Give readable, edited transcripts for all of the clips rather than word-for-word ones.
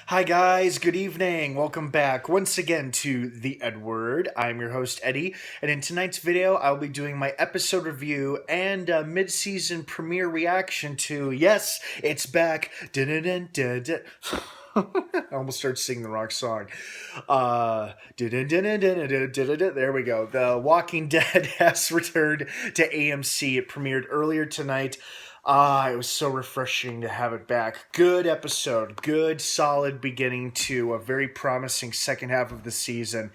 Hi guys, good evening. Welcome back once again to the EdWord. I'm your host Eddie, and in tonight's video I'll be doing my episode review and mid-season premiere reaction to, yes, it's back. Dun-dun-dun-dun-dun. I almost started singing the wrong song. Dun-dun-dun-dun-dun-dun-dun-dun. There we go. The Walking Dead has returned to AMC. It premiered earlier tonight. It was so refreshing to have it back. Good episode. Good, solid beginning to a very promising second half of the season.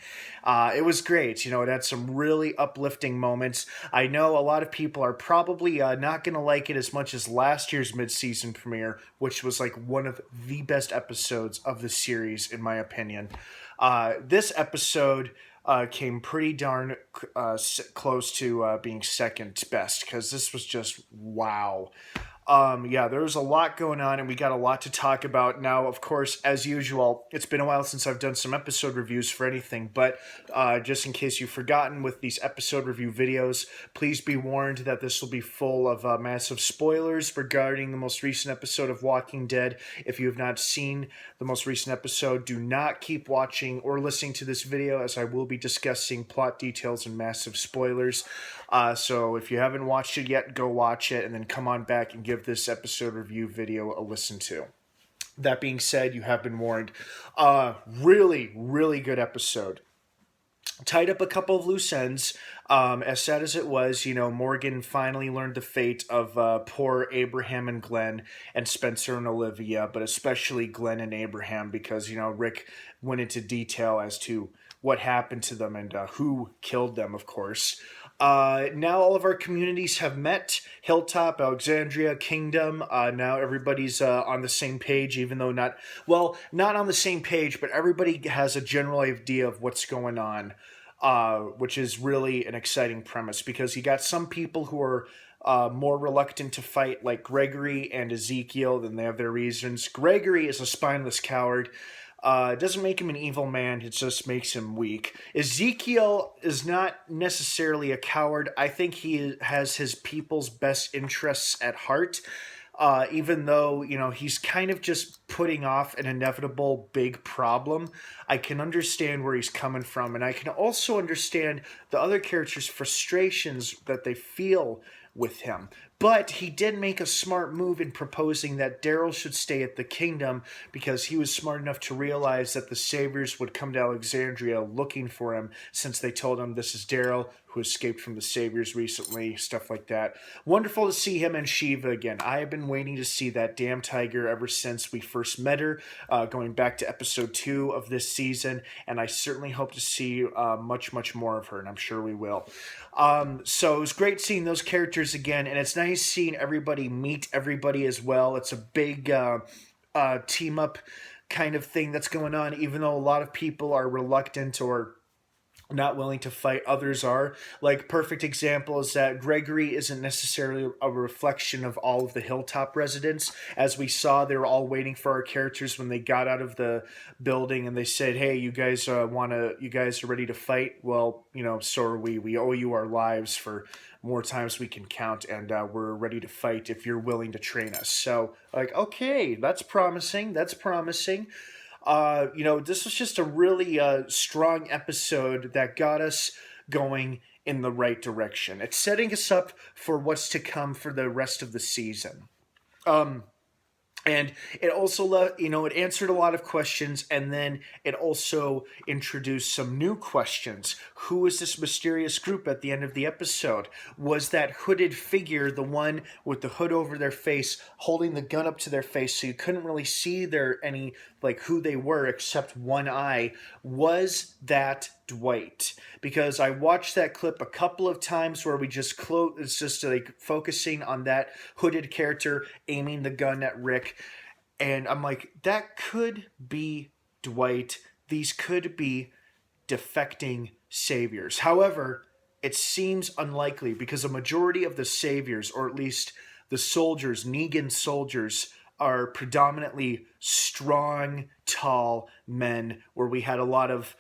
It was great. It had some really uplifting moments. I know a lot of people are probably not going to like it as much as last year's mid-season premiere, which was like one of the best episodes of the series, in my opinion. This episode came pretty darn close to being second best, because this was just wow. Yeah, there was a lot going on, and we got a lot to talk about. Now, of course, as usual, it's been a while since I've done some episode reviews for anything, but just in case you've forgotten with these episode review videos, please be warned that this will be full of massive spoilers regarding the most recent episode of Walking Dead. If you have not seen the most recent episode, do not keep watching or listening to this video, as I will be discussing plot details and massive spoilers. So if you haven't watched it yet, go watch it, and then come on back and give this episode review video a listen to. That being said, you have been warned. Really, really good episode. Tied up a couple of loose ends. As sad as it was, Morgan finally learned the fate of poor Abraham and Glenn, and Spencer and Olivia, but especially Glenn and Abraham, because, Rick went into detail as to what happened to them and who killed them, of course. Now all of our communities have met. Hilltop, Alexandria, Kingdom. Now everybody's on the same page, even though not on the same page, but everybody has a general idea of what's going on, which is really an exciting premise, because you got some people who are more reluctant to fight, like Gregory and Ezekiel, then they have their reasons. Gregory is a spineless coward. It doesn't make him an evil man, it just makes him weak. Ezekiel is not necessarily a coward. I think he has his people's best interests at heart, even though, he's kind of just putting off an inevitable big problem. I can understand where he's coming from, and I can also understand the other characters' frustrations that they feel with him. But he did make a smart move in proposing that Daryl should stay at the Kingdom, because he was smart enough to realize that the Saviors would come to Alexandria looking for him, since they told him this is Daryl, who escaped from the Saviors recently, stuff like that. Wonderful to see him and Shiva again. I have been waiting to see that damn tiger ever since we first met her, going back to episode 2 of this season, and I certainly hope to see much, much more of her, and I'm sure we will. So it was great seeing those characters again, and it's nice seeing everybody meet everybody as well. It's a big team up kind of thing that's going on, even though a lot of people are reluctant or not willing to fight, others are. Like, perfect example is that Gregory isn't necessarily a reflection of all of the Hilltop residents. As we saw, they were all waiting for our characters when they got out of the building, and they said, hey, you guys are ready to fight? Well, so are we. We owe you our lives for more times we can count, and we're ready to fight if you're willing to train us. So, okay, that's promising. This was just a really strong episode that got us going in the right direction. It's setting us up for what's to come for the rest of the season. And it also, it answered a lot of questions, and then it also introduced some new questions. Who is this mysterious group at the end of the episode? Was that hooded figure the one with the hood over their face, holding the gun up to their face so you couldn't really see who they were except one eye? Was that Dwight? Because I watched that clip a couple of times where we just it's just like focusing on that hooded character aiming the gun at Rick, and I'm like, that could be Dwight. These could be defecting saviors. However, it seems unlikely, because a majority of the saviors, or at least the soldiers, Negan soldiers, are predominantly strong, tall men, where we had a lot of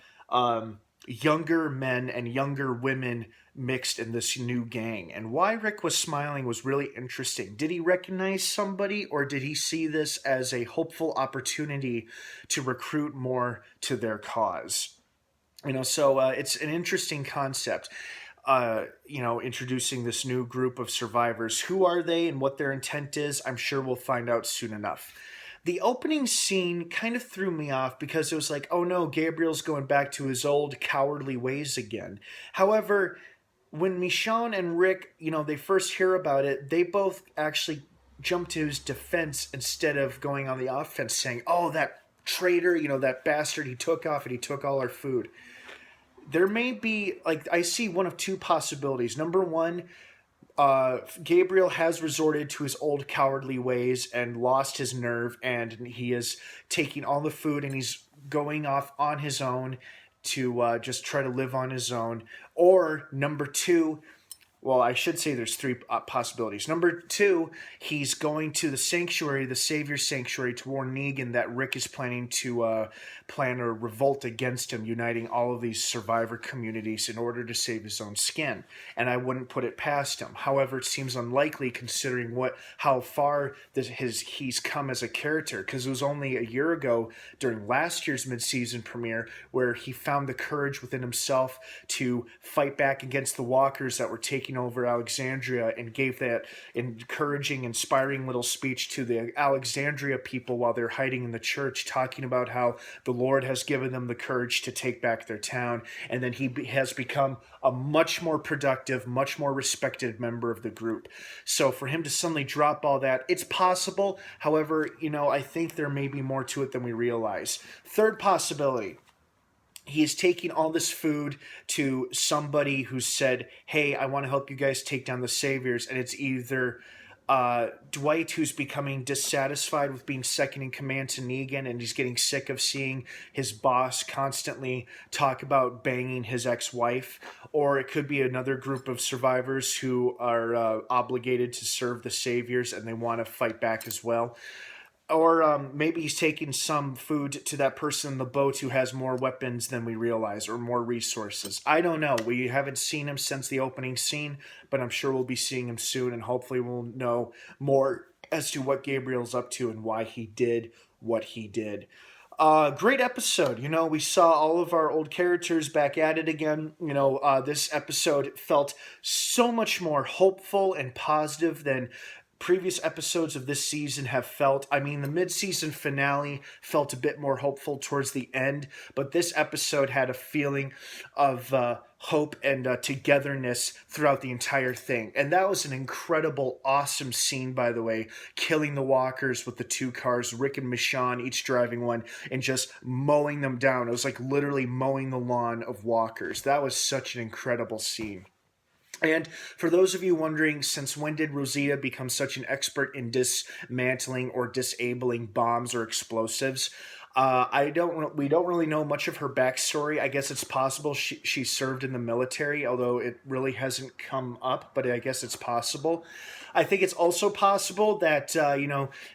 younger men and younger women mixed in this new gang. And why Rick was smiling was really interesting. Did he recognize somebody, or did he see this as a hopeful opportunity to recruit more to their cause? So it's an interesting concept. Introducing this new group of survivors. Who are they and what their intent is? I'm sure we'll find out soon enough. The opening scene kind of threw me off because it was like, oh no, Gabriel's going back to his old cowardly ways again. However, when Michonne and Rick, they first hear about it, they both actually jump to his defense instead of going on the offense, saying, oh, that traitor, that bastard, he took off and he took all our food. There may be, like, I see one of two possibilities. Number one, Gabriel has resorted to his old cowardly ways and lost his nerve, and he is taking all the food and he's going off on his own to just try to live on his own. Or number two, well, I should say there's three possibilities. Number two, he's going to the sanctuary, the Savior's sanctuary, to warn Negan that Rick is planning to plan a revolt against him, uniting all of these survivor communities in order to save his own skin. And I wouldn't put it past him. However, it seems unlikely considering how far he's come as a character, because it was only a year ago during last year's mid-season premiere where he found the courage within himself to fight back against the walkers that were taking over Alexandria, and gave that encouraging, inspiring little speech to the Alexandria people while they're hiding in the church, talking about how the Lord has given them the courage to take back their town. And then he has become a much more productive, much more respected member of the group. So for him to suddenly drop all that, it's possible. However, I think there may be more to it than we realize. Third possibility, he's taking all this food to somebody who said, hey, I want to help you guys take down the Saviors. And it's either Dwight, who's becoming dissatisfied with being second in command to Negan, and he's getting sick of seeing his boss constantly talk about banging his ex-wife. Or it could be another group of survivors who are obligated to serve the Saviors and they want to fight back as well. Or maybe he's taking some food to that person in the boat who has more weapons than we realize, or more resources. I don't know. We haven't seen him since the opening scene, but I'm sure we'll be seeing him soon, and hopefully we'll know more as to what Gabriel's up to and why he did what he did. Great episode. We saw all of our old characters back at it again. This episode felt so much more hopeful and positive than previous episodes of this season have felt. I mean, the mid-season finale felt a bit more hopeful towards the end, but this episode had a feeling of hope and togetherness throughout the entire thing. And that was an incredible, awesome scene, by the way, killing the walkers with the two cars, Rick and Michonne each driving one, and just mowing them down. It was like literally mowing the lawn of walkers. That was such an incredible scene. And for those of you wondering, since when did Rosita become such an expert in dismantling or disabling bombs or explosives? We don't really know much of her backstory. I guess it's possible she served in the military, although it really hasn't come up, but I guess it's possible. I think it's also possible that,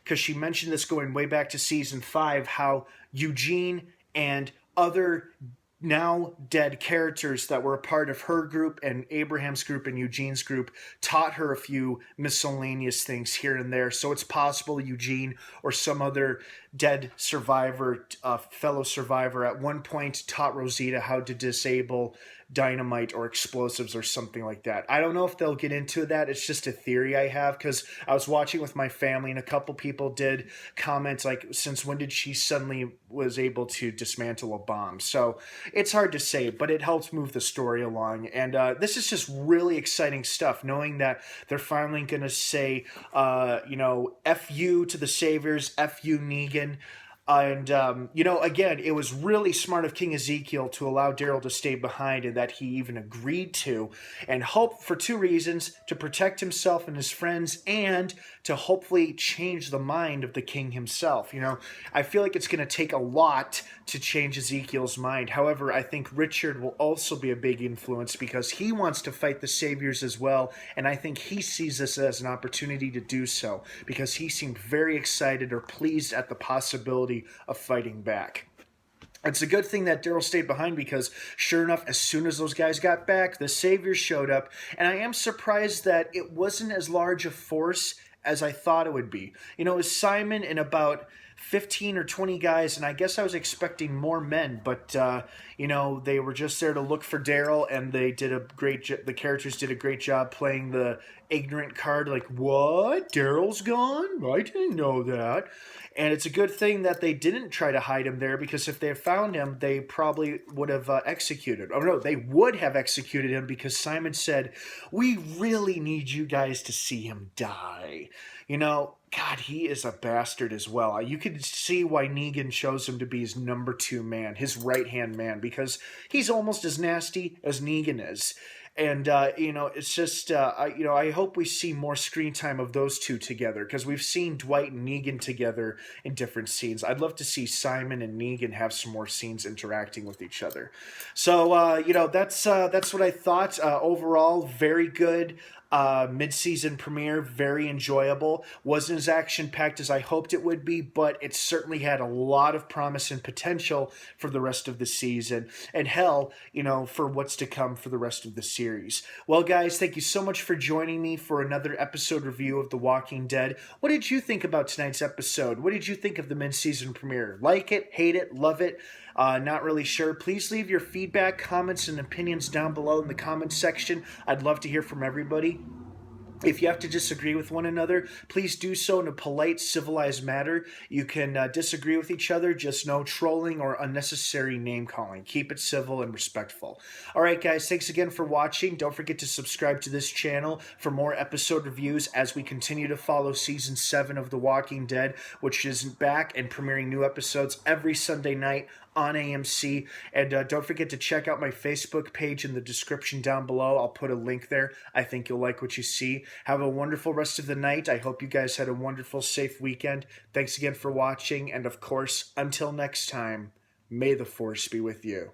because she mentioned this going way back to season 5, how Eugene and other now dead characters that were a part of her group and Abraham's group and Eugene's group taught her a few miscellaneous things here and there. So it's possible Eugene or some other dead survivor, fellow survivor, at one point taught Rosita how to disable dynamite or explosives or something like that. I don't know if they'll get into that. It's just a theory I have, because I was watching with my family and a couple people did comments like, since when did she suddenly was able to dismantle a bomb? So it's hard to say, but it helps move the story along. And this is just really exciting stuff, knowing that they're finally going to say, F you to the Saviors, F you Negan. And, again, it was really smart of King Ezekiel to allow Daryl to stay behind, and that he even agreed to, and hope for two reasons: to protect himself and his friends, and to hopefully change the mind of the king himself. I feel like it's going to take a lot to change Ezekiel's mind. However, I think Richard will also be a big influence, because he wants to fight the Saviors as well, and I think he sees this as an opportunity to do so, because he seemed very excited or pleased at the possibility of fighting back. It's a good thing that Daryl stayed behind because, sure enough, as soon as those guys got back, the Saviors showed up. And I am surprised that it wasn't as large a force as I thought it would be. It was Simon and about 15 or 20 guys, and I guess I was expecting more men, but, they were just there to look for Daryl, and they did a the characters did a great job playing the ignorant card, like, what? Daryl's gone? I didn't know that. And it's a good thing that they didn't try to hide him there, because if they had found him, they probably would have executed. Oh, no, they would have executed him, because Simon said, we really need you guys to see him die. God, he is a bastard as well. You could see why Negan chose him to be his number 2 man, his right-hand man, because he's almost as nasty as Negan is. And it's just I hope we see more screen time of those two together, because we've seen Dwight and Negan together in different scenes. I'd love to see Simon and Negan have some more scenes interacting with each other. So that's what I thought. Overall, very good. Mid-season premiere, very enjoyable. Wasn't as action-packed as I hoped it would be, but it certainly had a lot of promise and potential for the rest of the season, and hell, for what's to come for the rest of the series. Well, guys, thank you so much for joining me for another episode review of The Walking Dead. What did you think about tonight's episode? What did you think of the mid-season premiere? Like it, hate it, love it? Not really sure. Please leave your feedback, comments, and opinions down below in the comments section. I'd love to hear from everybody. If you have to disagree with one another, please do so in a polite, civilized manner. You can disagree with each other, just no trolling or unnecessary name-calling. Keep it civil and respectful. All right, guys, thanks again for watching. Don't forget to subscribe to this channel for more episode reviews as we continue to follow Season 7 of The Walking Dead, which is back and premiering new episodes every Sunday night on AMC. And don't forget to check out my Facebook page in the description down below. I'll put a link there. I think you'll like what you see. Have a wonderful rest of the night. I hope you guys had a wonderful, safe weekend. Thanks again for watching. And of course, until next time, may the Force be with you.